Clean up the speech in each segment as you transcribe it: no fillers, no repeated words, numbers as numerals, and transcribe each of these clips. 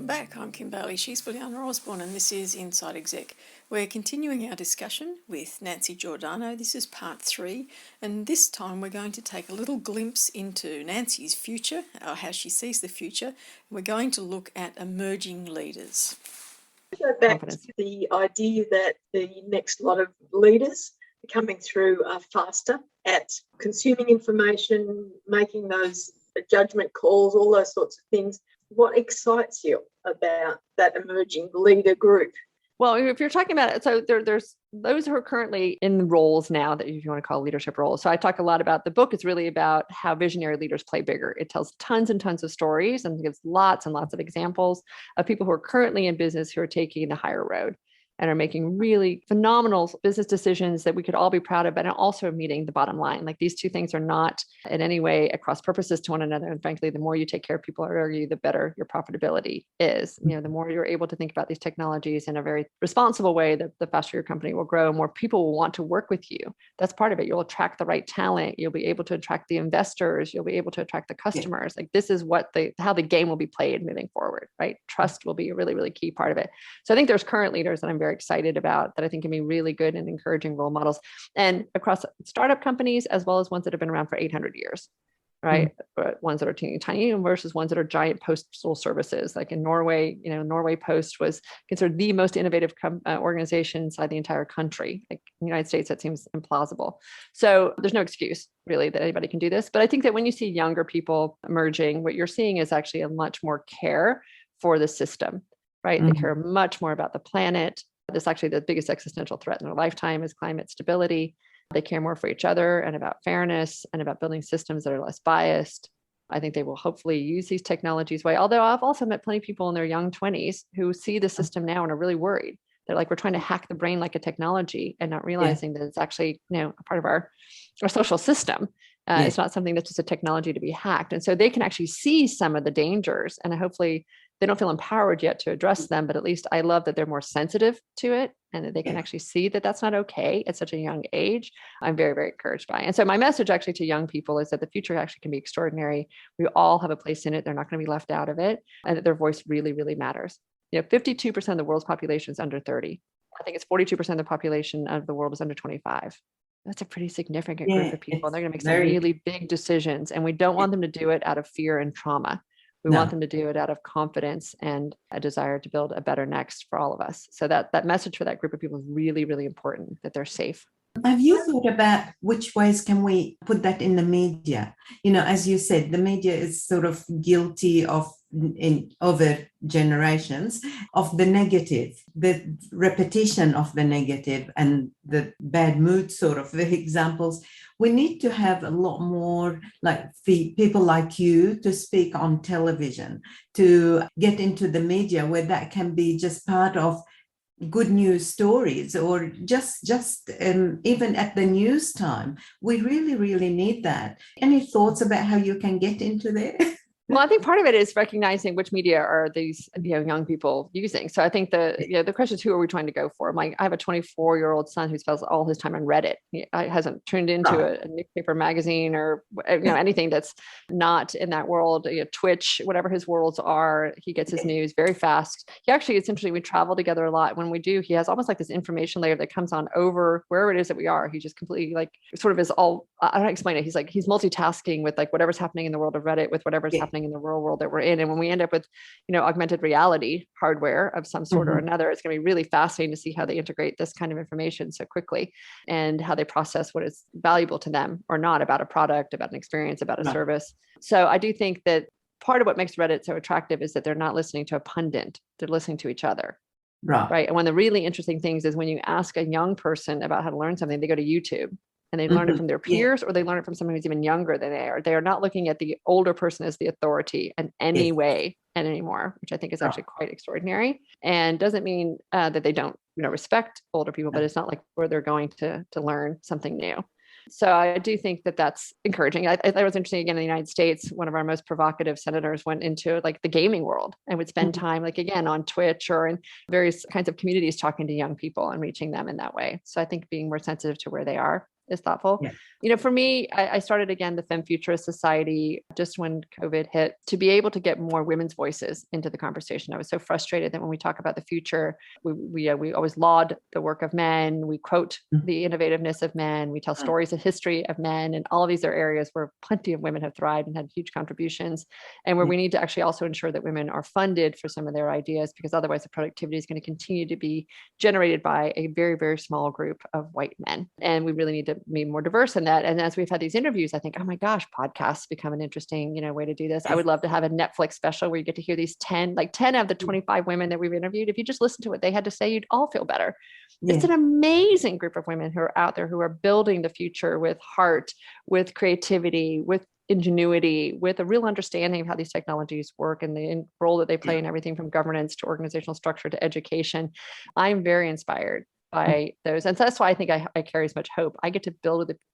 back. I'm Kim Bailey. She's Juliana Osborne, and this is Inside Exec. We're continuing our discussion with Nancy Giordano. This is part 3, and this time we're going to take a little glimpse into Nancy's future, or how she sees the future. We're going to look at emerging leaders. Go back to the idea that the next lot of leaders coming through are faster at consuming information, making those judgment calls, all those sorts of things. What excites you about that emerging leader group? Well, if you're talking about it, so there's those who are currently in roles now that if you want to call leadership roles. So I talk a lot about the book is really about how visionary leaders play bigger. It tells tons and tons of stories and gives lots and lots of examples of people who are currently in business who are taking the higher road and are making really phenomenal business decisions that we could all be proud of, but also meeting the bottom line. Like these two things are not in any way at cross purposes to one another. And frankly, the more you take care of people around you, the better your profitability is. You know, the more you're able to think about these technologies in a very responsible way, the faster your company will grow, more people will want to work with you. That's part of it. You'll attract the right talent. You'll be able to attract the investors. You'll be able to attract the customers. Like this is how the game will be played moving forward, right? Trust will be a really, really key part of it. So I think there's current leaders that I'm very excited about that I think can be really good and encouraging role models, and across startup companies as well as ones that have been around for 800 years, right? Ones that are teeny tiny versus ones that are giant postal services. Like in Norway, Norway Post was considered the most innovative organization inside the entire country. Like in the United States, that seems implausible. So there's no excuse really that anybody can do this. But I think that when you see younger people emerging, what you're seeing is actually a much more care for the system, right? They care much more about the planet. This is actually the biggest existential threat in their lifetime is climate stability. They care more for each other and about fairness and about building systems that are less biased. I think they will hopefully use these technologies well. Although I've also met plenty of people in their young 20s who see the system now and are really worried. They're like, we're trying to hack the brain like a technology and not realizing that it's actually, a part of our social system. It's not something that's just a technology to be hacked. And so they can actually see some of the dangers, and hopefully they don't feel empowered yet to address them, but at least I love that they're more sensitive to it and that they can actually see that that's not okay at such a young age. I'm very, very encouraged by it. And so my message actually to young people is that the future actually can be extraordinary. We all have a place in it. They're not going to be left out of it, and that their voice really, really matters. 52% of the world's population is under 30. I think it's 42% of the population of the world is under 25. That's a pretty significant group of people. They're going to make some really big decisions, and we don't want them to do it out of fear and trauma. We want them to do it out of confidence and a desire to build a better next for all of us. So that message for that group of people is really, really important, that they're safe. Have you thought about which ways can we put that in the media? As you said, the media is sort of guilty of, in over generations, of the negative, the repetition of the negative and the bad mood sort of examples. We need to have a lot more like people like you to speak on television, to get into the media where that can be just part of good news stories, or just even at the news time. We really, really need that. Any thoughts about how you can get into there? Well, I think part of it is recognizing which media are these young people using. So I think the question is, who are we trying to go for? I have a 24-year-old son who spends all his time on Reddit. He hasn't tuned into a newspaper, magazine, or anything that's not in that world. Twitch, whatever his worlds are, he gets his news very fast. It's interesting. We travel together a lot. When we do, he has almost like this information layer that comes on over wherever it is that we are. He just completely sort of is all. I don't explain it. He's multitasking with whatever's happening in the world of Reddit with whatever's happening in the real world that we're in. And when we end up with, augmented reality hardware of some sort or another, it's going to be really fascinating to see how they integrate this kind of information so quickly and how they process what is valuable to them or not about a product, about an experience, about a service. So I do think that part of what makes Reddit so attractive is that they're not listening to a pundit, they're listening to each other. Right. And one of the really interesting things is when you ask a young person about how to learn something, they go to YouTube. And they learn it from their peers, or they learn it from someone who's even younger than they are. They are not looking at the older person as the authority in any way and anymore, which I think is actually quite extraordinary. And doesn't mean that they don't, respect older people, but it's not like where they're going to learn something new. So I do think that that's encouraging. I thought it was interesting, again, in the United States, one of our most provocative senators went into the gaming world and would spend time again on Twitch or in various kinds of communities talking to young people and reaching them in that way. So I think being more sensitive to where they are is thoughtful. Yeah. You know, for me, I started again the Femme Futurist Society just when COVID hit to be able to get more women's voices into the conversation. I was so frustrated that when we talk about the future, we always laud the work of men. We quote the innovativeness of men. We tell stories of history of men, and all of these are areas where plenty of women have thrived and had huge contributions, and where we need to actually also ensure that women are funded for some of their ideas, because otherwise the productivity is going to continue to be generated by a very, very small group of white men. And we really need to be more diverse in that. And as we've had these interviews, I think, oh my gosh, podcasts become an interesting, way to do this. I would love to have a Netflix special where you get to hear these 10 out of the 25 women that we've interviewed. If you just listen to what they had to say, you'd all feel better. Yeah. It's an amazing group of women who are out there who are building the future with heart, with creativity, with ingenuity, with a real understanding of how these technologies work and the role that they play in everything from governance to organizational structure to education. I'm very inspired by those. And so that's why I think I carry as much hope. I get to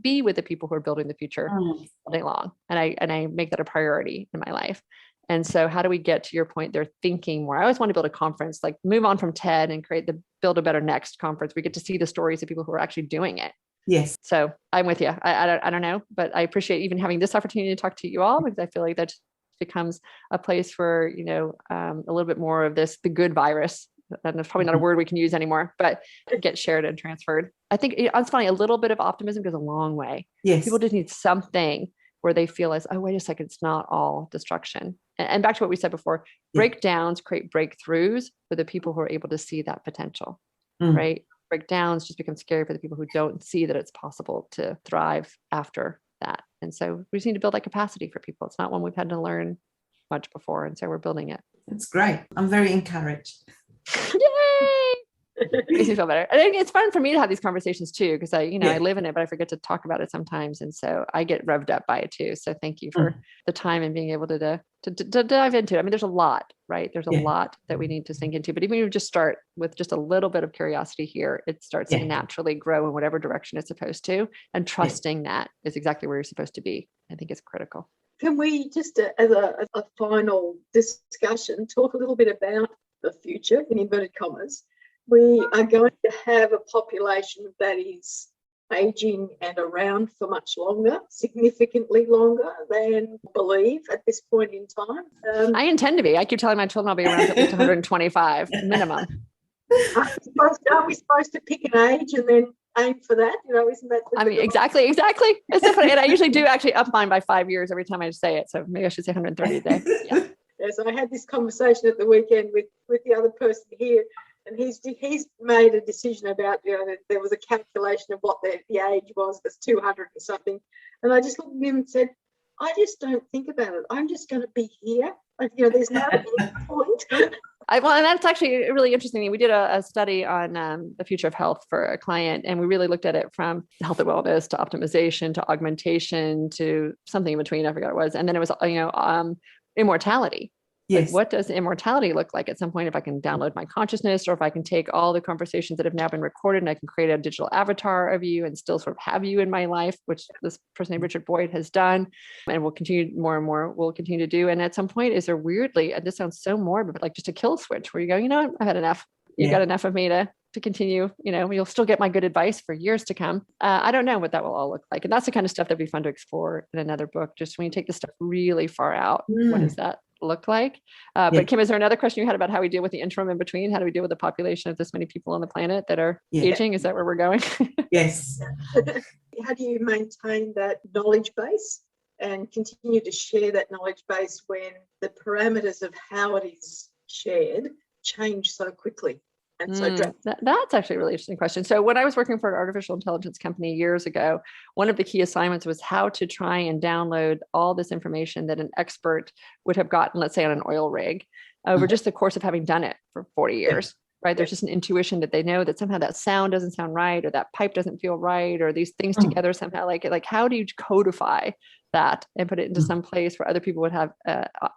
be with the people who are building the future all day long. And I make that a priority in my life. And so how do we get, to your point, they're thinking more? I always want to build a conference, like move on from TED and create the Build a Better Next conference. We get to see the stories of people who are actually doing it. Yes. So I'm with you. I don't know, but I appreciate even having this opportunity to talk to you all, because I feel like that becomes a place for, a little bit more of this, the good virus. And it's probably not a word we can use anymore, but get shared and transferred. I think it's funny, a little bit of optimism goes a long way. Yes. People just need something where they feel as, oh, wait a second, it's not all destruction. And back to what we said before, breakdowns create breakthroughs for the people who are able to see that potential, right? Breakdowns just become scary for the people who don't see that it's possible to thrive after that. And so we just need to build that capacity for people. It's not one we've had to learn much before. And so we're building it. It's great. I'm very encouraged. Yay! Makes me feel better. I think it's fun for me to have these conversations too, because I live in it, but I forget to talk about it sometimes. And so I get revved up by it too. So thank you for the time and being able to dive into it. I mean, there's a lot, right? There's a lot that we need to sink into, but even if you just start with just a little bit of curiosity here, it starts to naturally grow in whatever direction it's supposed to, and trusting that is exactly where you're supposed to be, I think is critical. Can we just, as a final discussion, talk a little bit about the future, in inverted commas? We are going to have a population that is aging and around for much longer, significantly longer than believe at this point in time. I intend to be. I keep telling my children I'll be around at least 125 minimum. Are we supposed to pick an age and then aim for that? Isn't that? I mean, exactly. It's so funny. And I usually do actually up mine by 5 years every time I say it. So maybe I should say 130 today. Yeah. Yes, I had this conversation at the weekend with the other person here, and he's made a decision about, that there was a calculation of what the age was. That's 200 and something. And I just looked at him and said, I just don't think about it. I'm just going to be here. There's no point. And that's actually really interesting. We did a study on the future of health for a client, and we really looked at it from health and wellness to optimization to augmentation to something in between. I forgot what it was. And then it was, immortality. Yes. Like, what does immortality look like at some point, if I can download my consciousness, or if I can take all the conversations that have now been recorded and I can create a digital avatar of you and still sort of have you in my life, which this person named Richard Boyd has done and will continue more and more will continue to do. And at some point, is there weirdly, and this sounds so morbid, but like just a kill switch where you go, I've had enough. You've got enough of me to continue, you'll still get my good advice for years to come. I don't know what that will all look like. And that's the kind of stuff that'd be fun to explore in another book. Just when you take this stuff really far out, what does that look like? But Kim, is there another question you had about how we deal with the interim in between? How do we deal with the population of this many people on the planet that are aging? Is that where we're going? Yes. How do you maintain that knowledge base and continue to share that knowledge base when the parameters of how it is shared change so quickly? And so that's actually a really interesting question. So when I was working for an artificial intelligence company years ago, one of the key assignments was how to try and download all this information that an expert would have gotten, let's say on an oil rig, over just the course of having done it for 40 years. Right. There's just an intuition that they know that somehow that sound doesn't sound right, or that pipe doesn't feel right, or these things together somehow, like how do you codify that and put it into some place where other people would have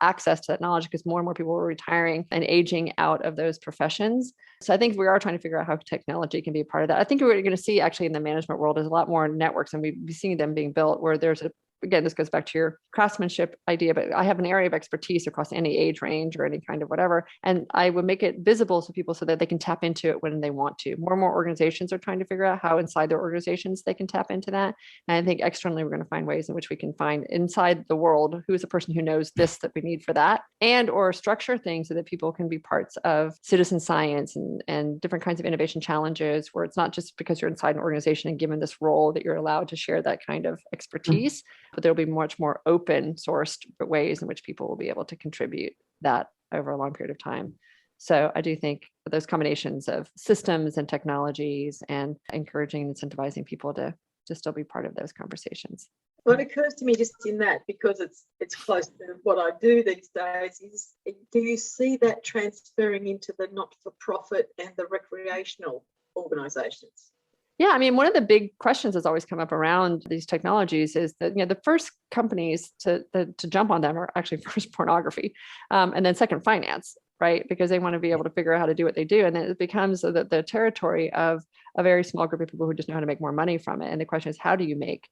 access to that knowledge, because more and more people were retiring and aging out of those professions. So I think we are trying to figure out how technology can be a part of that. I think what you're going to see actually in the management world is a lot more networks, and we've seen them being built where there's a again, this goes back to your craftsmanship idea, but I have an area of expertise across any age range or any kind of whatever. And I would make it visible to people so that they can tap into it when they want to. More and more organizations are trying to figure out how inside their organizations they can tap into that. And I think externally, we're going to find ways in which we can find inside the world, who is the person who knows this that we need for that, and or structure things so that people can be parts of citizen science and different kinds of innovation challenges, where it's not just because you're inside an organization and given this role that you're allowed to share that kind of expertise, but there'll be much more open sourced ways in which people will be able to contribute that over a long period of time. So I do think those combinations of systems and technologies and encouraging and incentivizing people to still be part of those conversations. What occurs to me just in that, because it's close to what I do these days, is do you see that transferring into the not-for-profit and the recreational organisations? Yeah, I mean, one of the big questions that's always come up around these technologies is that, you know, the first companies to jump on them are actually first pornography, and then second finance, right? Because they want to be able to figure out how to do what they do. And then it becomes the territory of a very small group of people who just know how to make more money from it. And the question is, how do you make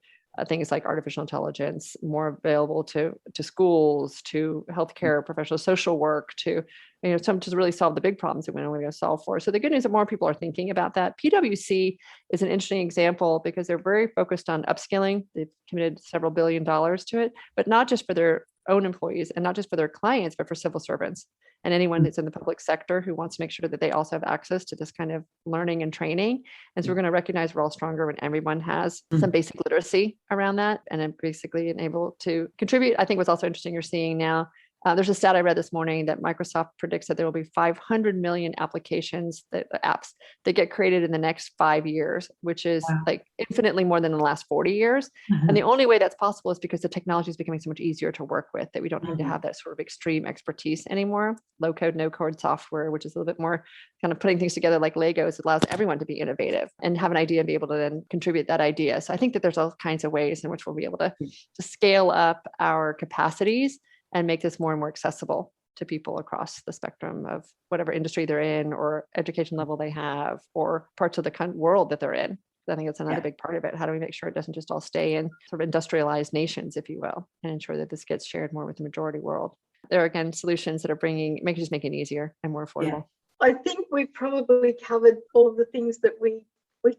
things like artificial intelligence more available to schools, to healthcare professionals, social work, to, you know, some to really solve the big problems that we're going to solve for. So the good news is that more people are thinking about that. PwC is an interesting example because they're very focused on upskilling. They've committed several $1 billion to it, but not just for their own employees and not just for their clients, but for civil servants and anyone that's in the public sector who wants to make sure that they also have access to this kind of learning and training. And so we're going to recognize we're all stronger when everyone has some basic literacy around that and then basically able to contribute. I think what's also interesting you're seeing now, there's a stat I read this morning that Microsoft predicts that there will be 500 million applications, apps that get created in the next 5 years, which is like infinitely more than in the last 40 years. And the only way that's possible is because the technology is becoming so much easier to work with, that we don't need to have that sort of extreme expertise anymore. Low code, no code software, which is a little bit more kind of putting things together like Legos, it allows everyone to be innovative and have an idea and be able to then contribute that idea. So I think that there's all kinds of ways in which we'll be able to scale up our capacities and make this more and more accessible to people across the spectrum of whatever industry they're in or education level they have or parts of the world that they're in. I think that's another big part of it. How do we make sure it doesn't just all stay in sort of industrialized nations, if you will, and ensure that this gets shared more with the majority world? There are, again, solutions that are making it easier and more affordable. I think we've probably covered all of the things that we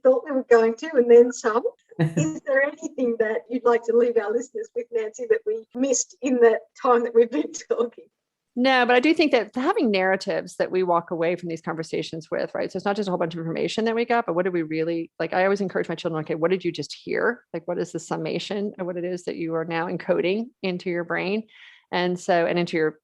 thought we were going to, and then some. Is there anything that you'd like to leave our listeners with, Nancy, that we missed in that time that we've been talking? No, but I do think that having narratives that we walk away from these conversations with, right? So it's not just a whole bunch of information that we got, but what did we really, like, I always encourage my children, okay, what did you just hear? Like, what is the summation of what it is that you are now encoding into your brain? And into your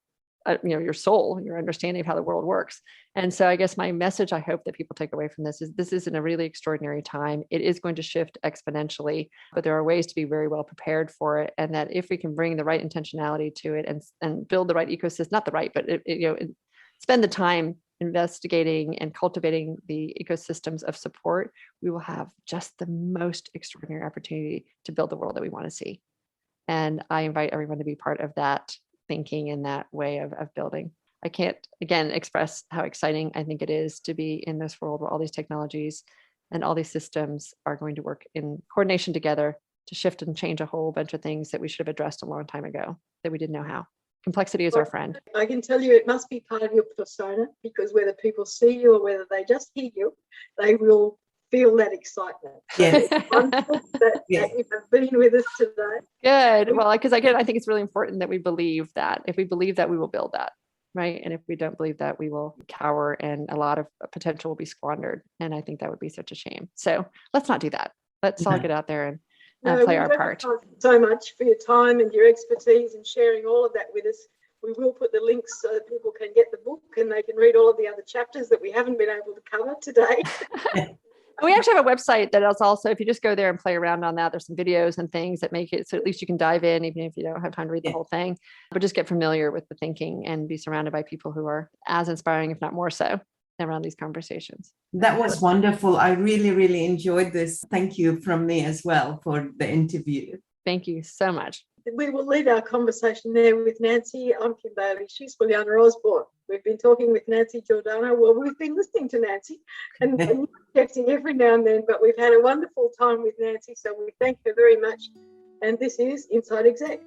your soul, your understanding of how the world works. And so I guess my message, I hope that people take away from this is in a really extraordinary time. It is going to shift exponentially, but there are ways to be very well prepared for it. And that if we can bring the right intentionality to it and build the right ecosystem, not the right, but spend the time investigating and cultivating the ecosystems of support, we will have just the most extraordinary opportunity to build the world that we want to see. And I invite everyone to be part of that thinking in that way of building. I can't, again, express how exciting I think it is to be in this world where all these technologies and all these systems are going to work in coordination together to shift and change a whole bunch of things that we should have addressed a long time ago that we didn't know how. Complexity is our friend. I can tell you it must be part of your persona, because whether people see you or whether they just hear you, they will feel that excitement. Yeah. It's wonderful that you have been with us today. Good. Well, because again, I think it's really important that we believe that. If we believe that, we will build that, right? And if we don't believe that, we will cower and a lot of potential will be squandered. And I think that would be such a shame. So let's not do that. Let's all get out there and play our part. So much for your time and your expertise and sharing all of that with us. We will put the links so that people can get the book and they can read all of the other chapters that we haven't been able to cover today. We actually have a website that is also, if you just go there and play around on that, there's some videos and things that make it so at least you can dive in, even if you don't have time to read the whole thing, but just get familiar with the thinking and be surrounded by people who are as inspiring, if not more so, around these conversations. That was wonderful. I really, really enjoyed this. Thank you from me as well for the interview. Thank you so much. We will leave our conversation there with Nancy. I'm Kim Bailey. She's Juliana Osborne. We've been talking with Nancy Giordano. Well, we've been listening to Nancy and texting every now and then, but we've had a wonderful time with Nancy. So we thank her very much and this is Inside Exec.